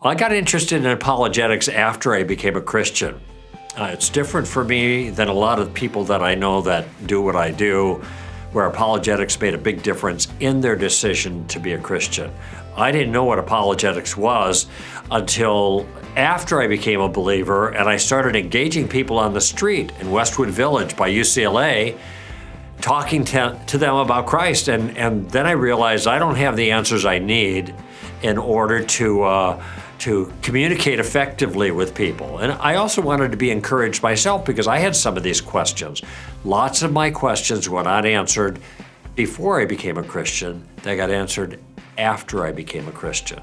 I got interested in apologetics after I became a Christian. It's different for me than a lot of people that I know that do what I do, where apologetics made a big difference in their decision to be a Christian. I didn't know what apologetics was until after I became a believer, and I started engaging people on the street in Westwood Village by UCLA, talking to them about Christ. And then I realized I don't have the answers I need in order to communicate effectively with people. And I also wanted to be encouraged myself because I had some of these questions. Lots of my questions were not answered before I became a Christian. They got answered after I became a Christian.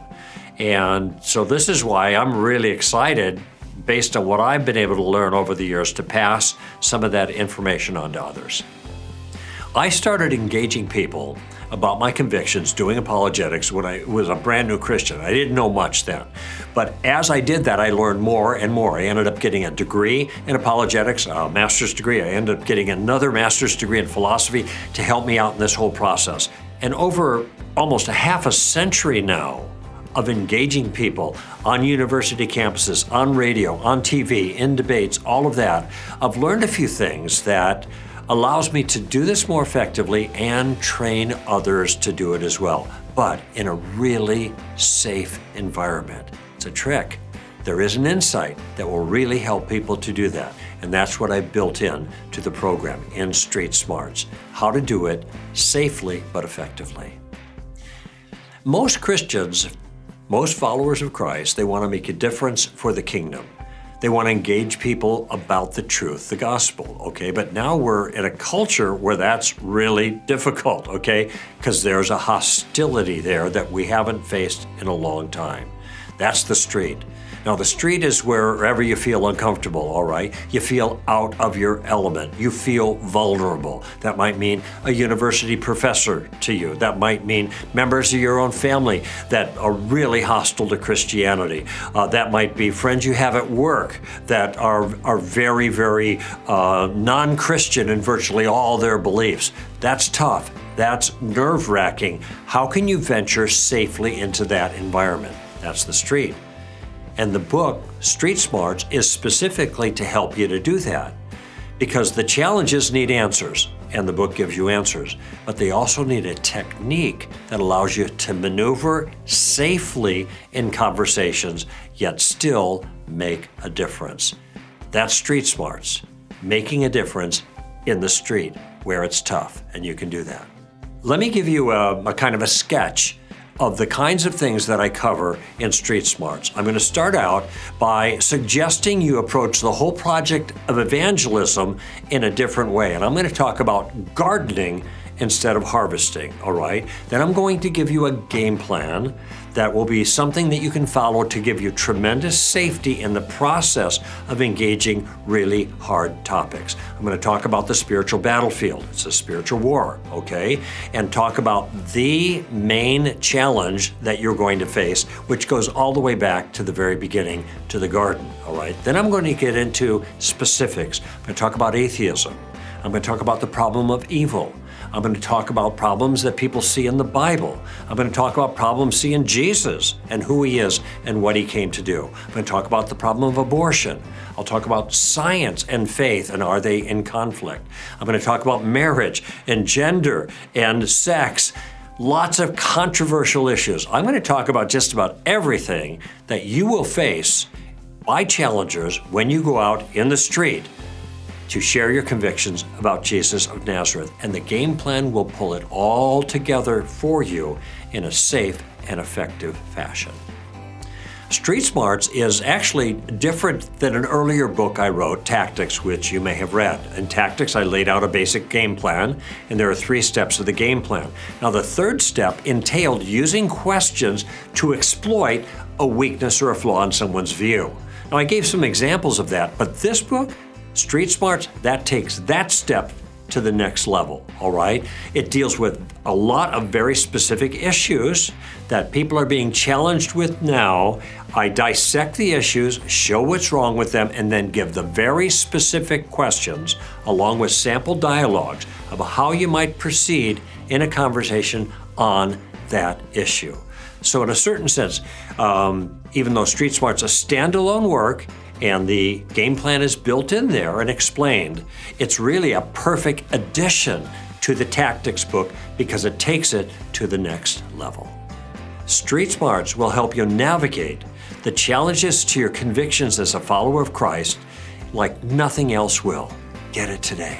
And so this is why I'm really excited, based on what I've been able to learn over the years, to pass some of that information on to others. I started engaging people about my convictions doing apologetics when I was a brand new Christian. I didn't know much then. But as I did that, I learned more and more. I ended up getting a degree in apologetics, a master's degree. I ended up getting another master's degree in philosophy to help me out in this whole process. And over almost a half a century now of engaging people on university campuses, on radio, on TV, in debates, all of that, I've learned a few things that allows me to do this more effectively and train others to do it as well, but in a really safe environment. It's a trick. There is an insight that will really help people to do that. And that's what I built in to the program in Street Smarts, how to do it safely but effectively. Most Christians, most followers of Christ, they want to make a difference for the kingdom. They want to engage people about the truth, the gospel, okay? But now we're in a culture where that's really difficult, okay? Because there's a hostility there that we haven't faced in a long time. That's the street. Now, the street is wherever you feel uncomfortable, all right? You feel out of your element. You feel vulnerable. That might mean a university professor to you. That might mean members of your own family that are really hostile to Christianity. That might be friends you have at work that are very, very non-Christian in virtually all their beliefs. That's tough. That's nerve-wracking. How can you venture safely into that environment? That's the street. And the book, Street Smarts, is specifically to help you to do that, because the challenges need answers, and the book gives you answers, but they also need a technique that allows you to maneuver safely in conversations, yet still make a difference. That's Street Smarts, making a difference in the street where it's tough, and you can do that. Let me give you a kind of a sketch of the kinds of things that I cover in Street Smarts. I'm going to start out by suggesting you approach the whole project of evangelism in a different way. And I'm going to talk about gardening instead of harvesting, all right? Then I'm going to give you a game plan that will be something that you can follow to give you tremendous safety in the process of engaging really hard topics. I'm going to talk about the spiritual battlefield. It's a spiritual war, okay? And talk about the main challenge that you're going to face, which goes all the way back to the very beginning, to the garden, all right? Then I'm going to get into specifics. I'm going to talk about atheism. I'm going to talk about the problem of evil. I'm going to talk about problems that people see in the Bible. I'm going to talk about problems seeing Jesus and who he is and what he came to do. I'm going to talk about the problem of abortion. I'll talk about science and faith and are they in conflict. I'm going to talk about marriage and gender and sex. Lots of controversial issues. I'm going to talk about just about everything that you will face by challengers when you go out in the street to share your convictions about Jesus of Nazareth. And the game plan will pull it all together for you in a safe and effective fashion. Street Smarts is actually different than an earlier book I wrote, Tactics, which you may have read. In Tactics, I laid out a basic game plan, and there are 3 steps of the game plan. Now, the 3rd step entailed using questions to exploit a weakness or a flaw in someone's view. Now, I gave some examples of that, but this book, Street Smarts, that takes that step to the next level, all right? It deals with a lot of very specific issues that people are being challenged with now. I dissect the issues, show what's wrong with them, and then give the very specific questions along with sample dialogues about how you might proceed in a conversation on that issue. So in a certain sense, Even though Street Smart's a standalone work and the game plan is built in there and explained, it's really a perfect addition to the tactics book because it takes it to the next level. Street Smarts will help you navigate the challenges to your convictions as a follower of Christ like nothing else will. Get it today.